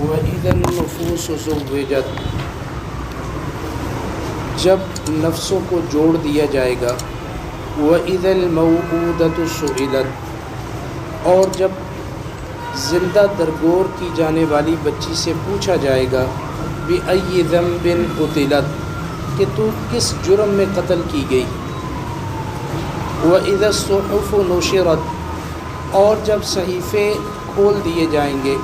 وَإِذَا النُّفُوسُ زُوِّجَتْ، جب نفسوں کو جوڑ دیا جائے گا. وَإِذَا الْمَوْءُودَةُ سُئِلَتْ، اور جب زندہ درگور کی جانے والی بچی سے پوچھا جائے گا بِأَيِّ ذَنبٍ قُتِلَتْ، کہ تو کس جرم میں قتل کی گئی. وَإِذَا الصُّحُفُ نُشِرَتْ، اور جب صحیفے کھول دیے جائیں گے.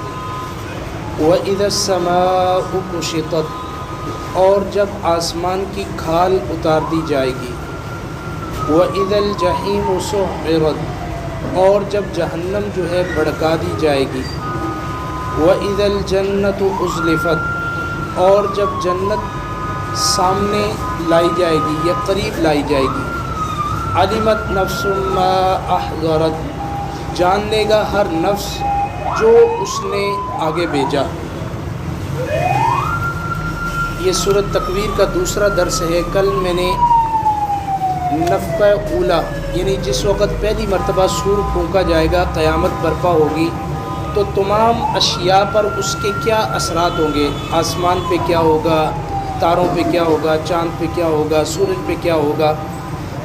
وَإِذَا السَّمَاءُ كُشِطَتْ، اور جب آسمان کی کھال اتار دی جائے گی. وَإِذَا الْجَحِيمُ سُعِّرَتْ، اور جب جہنم جو ہے بھڑکا دی جائے گی. وَإِذَا الْجَنَّةُ أُزْلِفَتْ، اور جب جنت سامنے لائی جائے گی یا قریب لائی جائے گی. عَلِمَتْ نَفْسٌ مَّا أَحْضَرَتْ، جان لے گا ہر نفس جو اس نے آگے بھیجا. یہ سورۃ تکویر کا دوسرا درس ہے. کل میں نے نفخہ اولا، یعنی جس وقت پہلی مرتبہ سور پھونکا جائے گا، قیامت برپا ہوگی، تو تمام اشیاء پر اس کے کیا اثرات ہوں گے، آسمان پہ کیا ہوگا، تاروں پہ کیا ہوگا، چاند پہ کیا ہوگا، سورج پہ کیا ہوگا،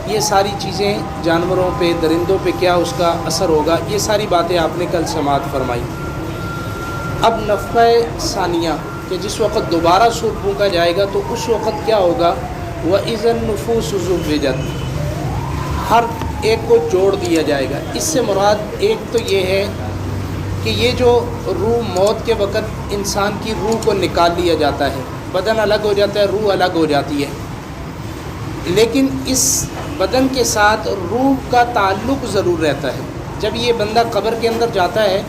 یہ ساری چیزیں، جانوروں پہ، درندوں پہ کیا اس کا اثر ہوگا، یہ ساری باتیں آپ نے کل سماعت فرمائی. اب نفخہ ثانیہ، کہ جس وقت دوبارہ سور پھونکا جائے گا تو اس وقت کیا ہوگا. وَإِذَا النُّفُوسُ زُوِّجَتْ، ہر ایک کو جوڑ دیا جائے گا. اس سے مراد ایک تو یہ ہے کہ یہ جو روح، موت کے وقت انسان کی روح کو نکال لیا جاتا ہے، بدن الگ ہو جاتا ہے، روح الگ ہو جاتی ہے، لیکن اس بدن کے ساتھ روح کا تعلق ضرور رہتا ہے. جب یہ بندہ قبر کے اندر جاتا ہے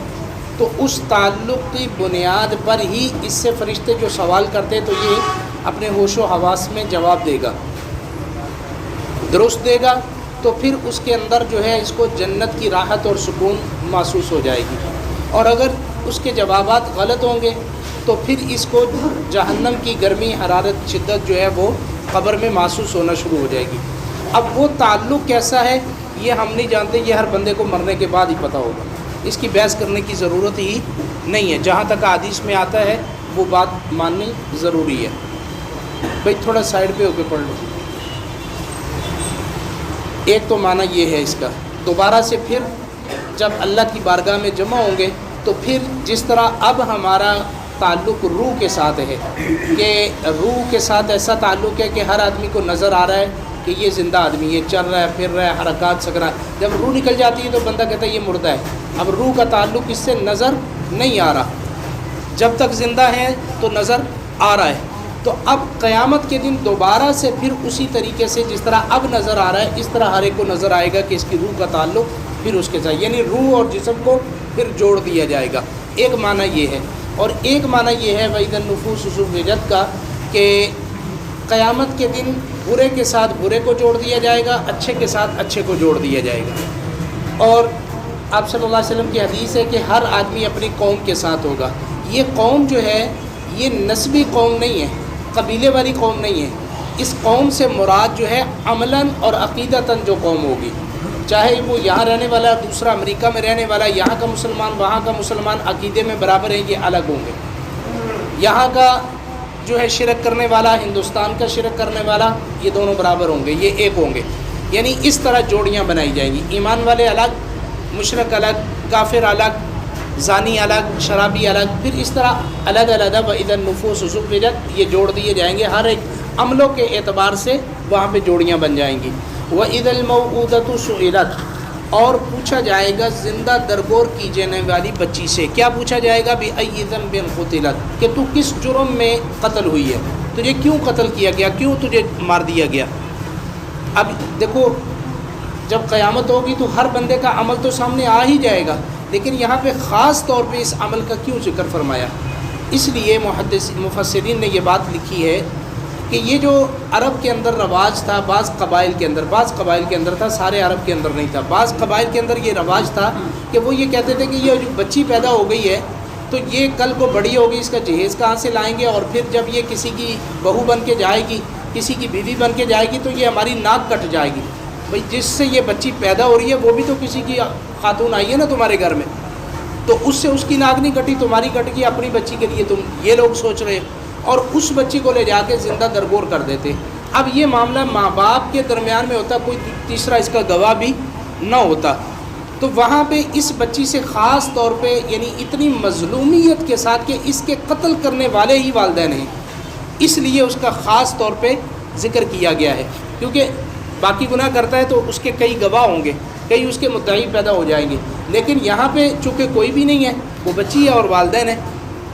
تو اس تعلق کی بنیاد پر ہی اس سے فرشتے جو سوال کرتے ہیں تو یہ اپنے ہوش و حواس میں جواب دے گا، درست دے گا، تو پھر اس کے اندر جو ہے اس کو جنت کی راحت اور سکون محسوس ہو جائے گی. اور اگر اس کے جوابات غلط ہوں گے تو پھر اس کو جہنم کی گرمی، حرارت، شدت جو ہے وہ قبر میں محسوس ہونا شروع ہو جائے گی. اب وہ تعلق کیسا ہے یہ ہم نہیں جانتے، یہ ہر بندے کو مرنے کے بعد ہی پتہ ہوگا. اس کی بحث کرنے کی ضرورت ہی نہیں ہے. جہاں تک حدیث میں آتا ہے وہ بات ماننی ضروری ہے. بھائی تھوڑا سائڈ پہ ہو کے پڑھ لو. ایک تو معنی یہ ہے اس کا. دوبارہ سے پھر جب اللہ کی بارگاہ میں جمع ہوں گے تو پھر جس طرح اب ہمارا تعلق روح کے ساتھ ہے کہ روح کے ساتھ ایسا تعلق ہے کہ ہر آدمی کو نظر آ رہا ہے کہ یہ زندہ آدمی، یہ چل رہا ہے، پھر رہا ہے، حرکات سکرات. جب روح نکل جاتی ہے تو بندہ کہتا ہے یہ مردہ ہے. اب روح کا تعلق اس سے نظر نہیں آ رہا، جب تک زندہ ہے تو نظر آ رہا ہے. تو اب قیامت کے دن دوبارہ سے پھر اسی طریقے سے جس طرح اب نظر آ رہا ہے اس طرح ہر ایک کو نظر آئے گا کہ اس کی روح کا تعلق پھر اس کے ساتھ، یعنی روح اور جسم کو پھر جوڑ دیا جائے گا. ایک معنی یہ ہے. اور ایک معنی یہ ہے وَإِذَا النُّفُوسُ زُوِّجَتْ کا، کہ قیامت کے دن برے کے ساتھ برے کو جوڑ دیا جائے گا، اچھے کے ساتھ اچھے کو جوڑ دیا جائے گا. اور آپ صلی اللہ علیہ وسلم کی حدیث ہے کہ ہر آدمی اپنی قوم کے ساتھ ہوگا. یہ قوم جو ہے یہ نسبی قوم نہیں ہے، قبیلے والی قوم نہیں ہے. اس قوم سے مراد جو ہے عملاً اور عقیدتاً جو قوم ہوگی، چاہے وہ یہاں رہنے والا، دوسرا امریکہ میں رہنے والا، یہاں کا مسلمان وہاں کا مسلمان عقیدے میں برابر ہیں، یہ الگ ہوں گے. یہاں کا جو ہے شرک کرنے والا، ہندوستان کا شرک کرنے والا، یہ دونوں برابر ہوں گے، یہ ایک ہوں گے. یعنی اس طرح جوڑیاں بنائی جائیں گی. ایمان والے الگ، مشرک الگ، کافر الگ، زانی الگ، شرابی الگ، پھر اس طرح الگ الگ. وَإِذَا النُّفُوسُ زُوِّجَتْ، یہ جوڑ دیے جائیں گے، ہر ایک عملوں کے اعتبار سے وہاں پہ جوڑیاں بن جائیں گی. وَإِذَا الْمَوْءُودَةُ سُئِلَتْ، اور پوچھا جائے گا زندہ درگور کی جانے والی بچی سے. کیا پوچھا جائے گا؟ بِأَيِّ ذَنبٍ قُتِلَتْ، کہ تو کس جرم میں قتل ہوئی ہے، تجھے کیوں قتل کیا گیا، کیوں تجھے مار دیا گیا. اب دیکھو جب قیامت ہوگی تو ہر بندے کا عمل تو سامنے آ ہی جائے گا، لیکن یہاں پہ خاص طور پہ اس عمل کا کیوں ذکر فرمایا؟ اس لیے مفسرین نے یہ بات لکھی ہے کہ یہ جو عرب کے اندر رواج تھا، بعض قبائل کے اندر تھا، سارے عرب کے اندر نہیں تھا. بعض قبائل کے اندر یہ رواج تھا کہ وہ یہ کہتے تھے کہ یہ جو بچی پیدا ہو گئی ہے تو یہ کل کو بڑی ہوگی، اس کا جہیز کہاں سے لائیں گے، اور پھر جب یہ کسی کی بہو بن کے جائے گی، کسی کی بیوی بن کے جائے گی تو یہ ہماری ناک کٹ جائے گی. بھئی جس سے یہ بچی پیدا ہو رہی ہے وہ بھی تو کسی کی خاتون آئی ہے نا تمہارے گھر میں، تو اس سے اس کی ناک نہیں کٹی، تمہاری کٹ گئی، اپنی بچی کے لیے تم یہ لوگ سوچ رہے، اور اس بچی کو لے جا کے زندہ درگور کر دیتے۔ اب یہ معاملہ ماں باپ کے درمیان میں ہوتا، کوئی تیسرا اس کا گواہ بھی نہ ہوتا، تو وہاں پہ اس بچی سے خاص طور پہ یعنی اتنی مظلومیت کے ساتھ کہ اس کے قتل کرنے والے ہی والدین ہیں، اس لیے اس کا خاص طور پہ ذکر کیا گیا ہے، کیونکہ باقی گناہ کرتا ہے تو اس کے کئی گواہ ہوں گے، کئی اس کے مدعی پیدا ہو جائیں گے، لیکن یہاں پہ چونکہ کوئی بھی نہیں ہے، وہ بچی ہے اور والدین ہے،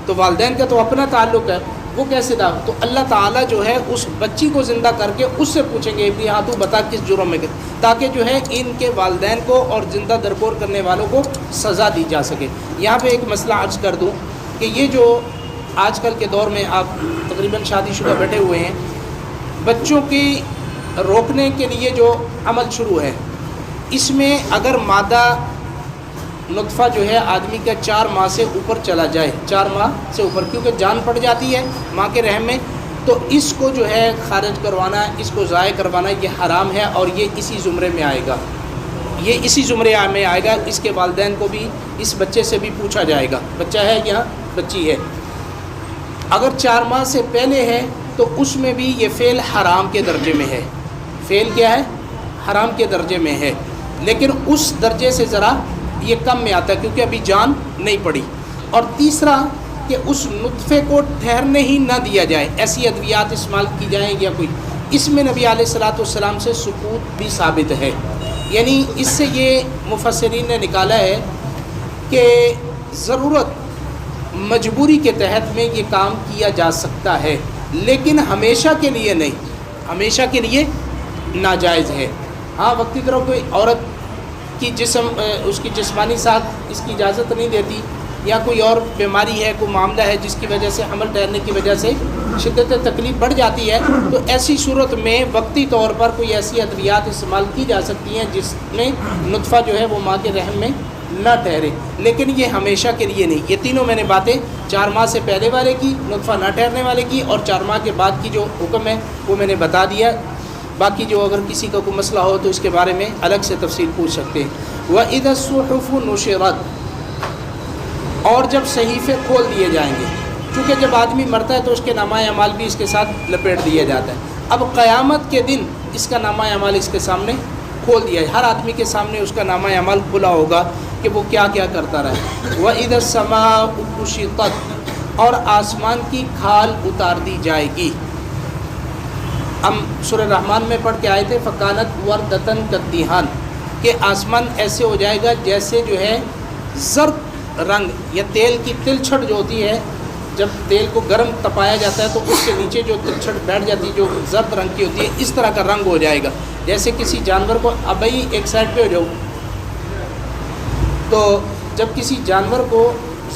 تو والدین کا تو اپنا تعلق ہے، وہ کیسے تھا؟ تو اللہ تعالیٰ جو ہے اس بچی کو زندہ کر کے اس سے پوچھیں گے کہ ہاں تو بتا کس جرم میں، تاکہ جو ہے ان کے والدین کو اور زندہ درگور کرنے والوں کو سزا دی جا سکے۔ یہاں پہ ایک مسئلہ عرض کر دوں کہ یہ جو آج کل کے دور میں آپ تقریباً شادی شدہ بیٹھے ہوئے ہیں، بچوں کی روکنے کے لیے جو عمل شروع ہے، اس میں اگر مادہ نطفہ جو ہے آدمی کا 4 ماہ سے اوپر چلا جائے، 4 ماہ سے اوپر، کیونکہ جان پڑ جاتی ہے ماں کے رحم میں، تو اس کو جو ہے خارج کروانا، اس کو ضائع کروانا یہ حرام ہے، اور یہ اسی زمرے میں آئے گا، یہ اسی زمرے میں آئے گا۔ اس کے والدین کو بھی اس بچے سے بھی پوچھا جائے گا، بچہ ہے یا بچی ہے۔ اگر 4 ماہ سے پہلے ہے تو اس میں بھی یہ فعل حرام کے درجے میں ہے، فعل کیا ہے؟ حرام کے درجے میں ہے، لیکن اس درجے سے ذرا یہ کم میں آتا ہے کیونکہ ابھی جان نہیں پڑی۔ اور تیسرا کہ اس نطفے کو ٹھہرنے ہی نہ دیا جائے، ایسی ادویات استعمال کی جائیں یا کوئی، اس میں نبی علیہ الصلاۃ والسلام سے ثبوت بھی ثابت ہے، یعنی اس سے یہ مفسرین نے نکالا ہے کہ ضرورت مجبوری کے تحت میں یہ کام کیا جا سکتا ہے، لیکن ہمیشہ کے لیے نہیں، ہمیشہ کے لیے ناجائز ہے۔ ہاں وقتی طرح کوئی عورت کی جسم اس کی جسمانی ساخت اس کی اجازت نہیں دیتی، یا کوئی اور بیماری ہے، کوئی معاملہ ہے جس کی وجہ سے حمل ٹھہرنے کی وجہ سے شدت تکلیف بڑھ جاتی ہے، تو ایسی صورت میں وقتی طور پر کوئی ایسی ادویات استعمال کی جا سکتی ہیں جس میں نطفہ جو ہے وہ ماں کے رحم میں نہ ٹھہرے، لیکن یہ ہمیشہ کے لیے نہیں۔ یہ تینوں میں نے باتیں 4 ماہ سے پہلے والے کی، نطفہ نہ ٹھہرنے والے کی، اور 4 ماہ کے بعد کی جو حکم ہے وہ میں نے بتا دیا۔ باقی جو اگر کسی کا کوئی مسئلہ ہو تو اس کے بارے میں الگ سے تفصیل پوچھ سکتے ہیں۔ وَإِذَا الصُّحُفُ نُشِرَتْ، اور جب صحیفے کھول دیے جائیں گے، چونکہ جب آدمی مرتا ہے تو اس کے نامہ اعمال بھی اس کے ساتھ لپیٹ دیا جاتا ہے، اب قیامت کے دن اس کا نامہ اعمال اس کے سامنے کھول دیا ہے، ہر آدمی کے سامنے اس کا نامہ اعمال کھلا ہوگا کہ وہ کیا کیا کرتا رہا ہے۔ وَإِذَا السَّمَاءُ كُشِطَتْ، اور آسمان کی کھال اتار دی جائے گی۔ ہم سورہ رحمان میں پڑھ کے آئے تھے فَكَانَتْ وَرْدَةً كَالدِّهَانِ، کہ آسمان ایسے ہو جائے گا جیسے جو ہے زرد رنگ یا تیل کی تلچھٹ جو ہوتی ہے، جب تیل کو گرم تپایا جاتا ہے تو اس کے نیچے جو تلچھٹ بیٹھ جاتی ہے جو زرد رنگ کی ہوتی ہے، اس طرح کا رنگ ہو جائے گا، جیسے کسی جانور کو، اب بھائی ایک سائڈ پہ ہو جاؤ، تو جب کسی جانور کو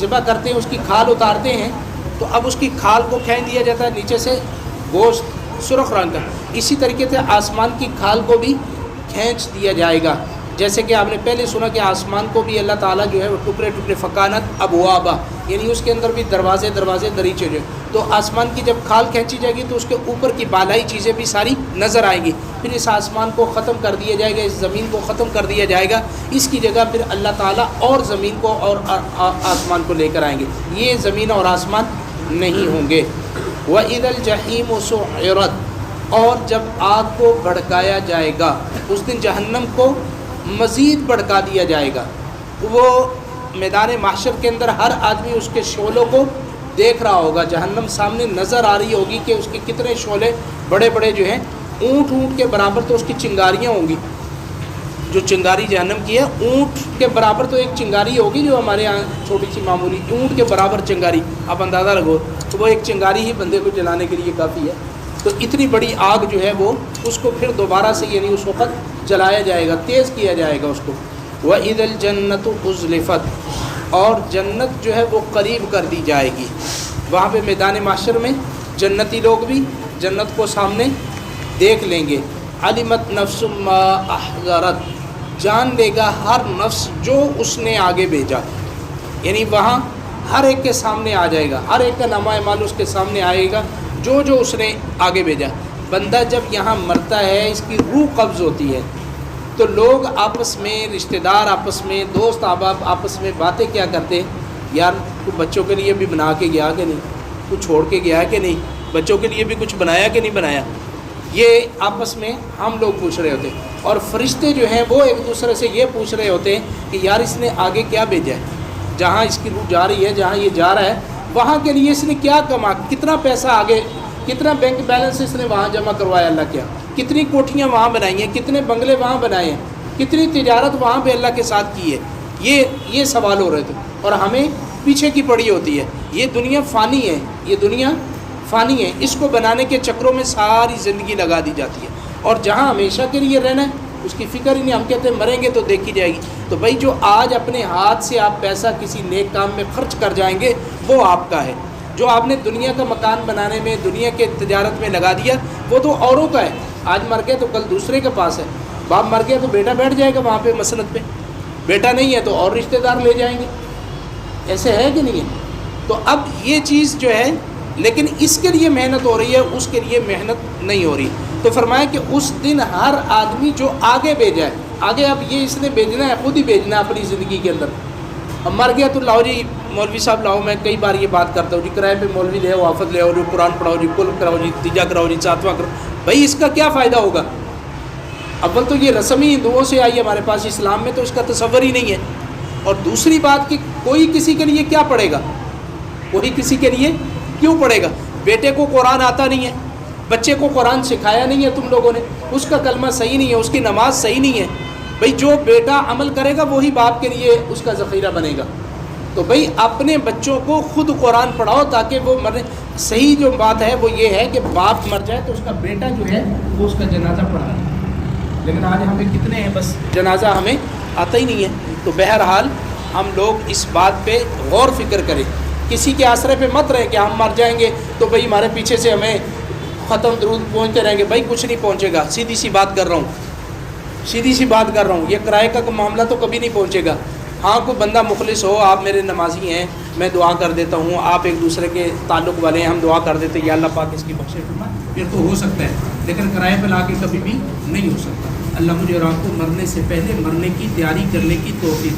ذبح کرتے ہیں اس کی کھال اتارتے ہیں تو اب اس کی کھال کو کھینچ دیا جاتا ہے، نیچے سے گوشت سرخ رنگ کا، اسی طریقے سے آسمان کی کھال کو بھی کھینچ دیا جائے گا، جیسے کہ آپ نے پہلے سنا کہ آسمان کو بھی اللہ تعالیٰ جو ہے وہ ٹکڑے ٹکڑے فکانت ابوابا، یعنی اس کے اندر بھی دروازے دریچے جو، تو آسمان کی جب کھال کھینچی جائے گی تو اس کے اوپر کی بالائی چیزیں بھی ساری نظر آئیں گی، پھر اس آسمان کو ختم کر دیا جائے گا، اس زمین کو ختم کر دیا جائے گا، اس کی جگہ پھر اللہ تعالیٰ اور زمین کو اور آسمان کو لے کر آئیں گے، یہ زمین اور آسمان نہیں ہوں گے۔ وَإِذَا الْجَحِيمُ سُعِّرَتْ، اور جب آگ کو بھڑکایا جائے گا، اس دن جہنم کو مزید بھڑکا دیا جائے گا، وہ میدان محشر کے اندر ہر آدمی اس کے شعلوں کو دیکھ رہا ہوگا، جہنم سامنے نظر آ رہی ہوگی کہ اس کے کتنے شعلے بڑے بڑے جو ہیں اونٹ کے برابر، تو اس کی چنگاریاں ہوں گی، جو چنگاری جہنم کی ہے اونٹ کے برابر، تو ایک چنگاری ہوگی جو ہمارے یہاں چھوٹی سی معمولی اونٹ کے برابر چنگاری، آپ اندازہ لگو، تو وہ ایک چنگاری ہی بندے کو جلانے کے لیے کافی ہے، تو اتنی بڑی آگ جو ہے وہ اس کو پھر دوبارہ سے یعنی اس وقت جلایا جائے گا، تیز کیا جائے گا اس کو۔ وَإِذَا الْجَنَّةُ أُزْلِفَتْ، اور جنت جو ہے وہ قریب کر دی جائے گی، وہاں پہ میدان محشر میں جنتی لوگ بھی جنت کو سامنے دیکھ لیں گے۔ عَلِمَتْ نَفْسٌ مَّا أَحْضَرَتْ، جان لے گا ہر نفس جو اس نے آگے بھیجا، یعنی وہاں ہر ایک کے سامنے آ جائے گا، ہر ایک کا نامہ اعمال اس کے سامنے آئے گا جو اس نے آگے بھیجا۔ بندہ جب یہاں مرتا ہے اس کی روح قبض ہوتی ہے، تو لوگ آپس میں رشتہ دار آپس میں دوست احباب آپس میں باتیں کیا کرتے ہیں، یار تو بچوں کے لیے بھی بنا کے گیا کہ نہیں، کچھ چھوڑ کے گیا کہ نہیں، بچوں کے لیے بھی کچھ بنایا کہ نہیں بنایا، یہ آپس میں ہم لوگ پوچھ رہے ہوتے ہیں۔ اور فرشتے جو ہیں وہ ایک دوسرے سے یہ پوچھ رہے ہوتے ہیں کہ یار اس نے آگے کیا بھیجا ہے، جہاں اس کی روح جا رہی ہے، جہاں یہ جا رہا ہے وہاں کے لیے اس نے کیا کما، کتنا پیسہ آگے، کتنا بینک بیلنس اس نے وہاں جمع کروایا اللہ کیا، کتنی کوٹھیاں وہاں بنائی ہیں، کتنے بنگلے وہاں بنائے ہیں، کتنی تجارت وہاں پہ اللہ کے ساتھ کی ہے، یہ سوال ہو رہے تھے۔ اور ہمیں پیچھے کی پڑی ہوتی ہے، یہ دنیا فانی ہے، یہ دنیا فانی ہے، اس کو بنانے کے چکروں میں ساری زندگی لگا دی جاتی ہے، اور جہاں ہمیشہ کے لیے رہنا ہے اس کی فکر ہی نہیں۔ ہم کہتے ہیں مریں گے تو دیکھی جائے گی۔ تو بھائی جو آج اپنے ہاتھ سے آپ پیسہ کسی نیک کام میں خرچ کر جائیں گے وہ آپ کا ہے، جو آپ نے دنیا کا مکان بنانے میں، دنیا کے تجارت میں لگا دیا وہ تو اوروں کا ہے، آج مر گئے تو کل دوسرے کے پاس ہے، باپ مر گیا تو بیٹا بیٹھ جائے گا وہاں پہ مسند پہ، بیٹا نہیں ہے تو اور رشتہ دار لے جائیں گے، ایسے ہے کہ نہیں ہے؟ تو اب یہ چیز جو ہے، لیکن اس کے لیے محنت ہو رہی ہے، اس کے لیے محنت نہیں ہو رہی۔ تو فرمایا کہ اس دن ہر آدمی جو آگے بھیجا ہے، آگے اب یہ اس نے بھیجنا ہے، خود ہی بھیجنا ہے اپنی زندگی کے اندر۔ اب مر گیا تو لاؤ جی مولوی صاحب لاؤ، میں کئی بار یہ بات کرتا ہوں جی، کرائے پہ مولوی لے آؤ، آفت لے آؤ، جو قرآن پڑھاؤ جی، کل کراؤ جی، تیجا کراؤ جی، ساتواں کراؤ، بھائی اس کا کیا فائدہ ہوگا؟ اول تو یہ رسم ہی ہندوؤں سے آئی ہے ہمارے پاس، اسلام میں تو اس کا تصور ہی نہیں ہے۔ اور دوسری بات کہ کوئی کسی کے لیے کیا پڑھے گا، کوئی کسی کے لیے کیوں پڑھے گا؟ بیٹے کو قرآن آتا نہیں ہے، بچے کو قرآن سکھایا نہیں ہے تم لوگوں نے، اس کا کلمہ صحیح نہیں ہے، اس کی نماز صحیح نہیں ہے، بھئی جو بیٹا عمل کرے گا وہی باپ کے لیے اس کا ذخیرہ بنے گا۔ تو بھئی اپنے بچوں کو خود قرآن پڑھاؤ تاکہ وہ مرے۔ صحیح جو بات ہے وہ یہ ہے کہ باپ مر جائے تو اس کا بیٹا جو ہے وہ اس کا جنازہ پڑھائے، لیکن آج ہمیں کتنے ہیں بس جنازہ ہمیں آتا ہی نہیں ہے۔ تو بہرحال ہم لوگ اس بات پہ غور فکر کریں، کسی کے آسرے پہ مت رہیں کہ ہم مر جائیں گے تو بھئی ہمارے پیچھے سے ہمیں ختم درود پہنچتے رہیں گے، بھائی کچھ نہیں پہنچے گا، سیدھی سی بات کر رہا ہوں، سیدھی سی بات کر رہا ہوں، یہ کرائے کا معاملہ تو کبھی نہیں پہنچے گا۔ ہاں کوئی بندہ مخلص ہو، آپ میرے نمازی ہیں، میں دعا کر دیتا ہوں، آپ ایک دوسرے کے تعلق والے ہیں، ہم دعا کر دیتے ہیں یا اللہ پاک اس کی بخشے فرمائے، پھر تو ہو سکتا ہے، لیکن کرائے پہ لا کے کبھی بھی نہیں ہو سکتا۔ اللہ مجھے اور آپ کو مرنے سے پہلے مرنے کی تیاری کرنے کی توفیق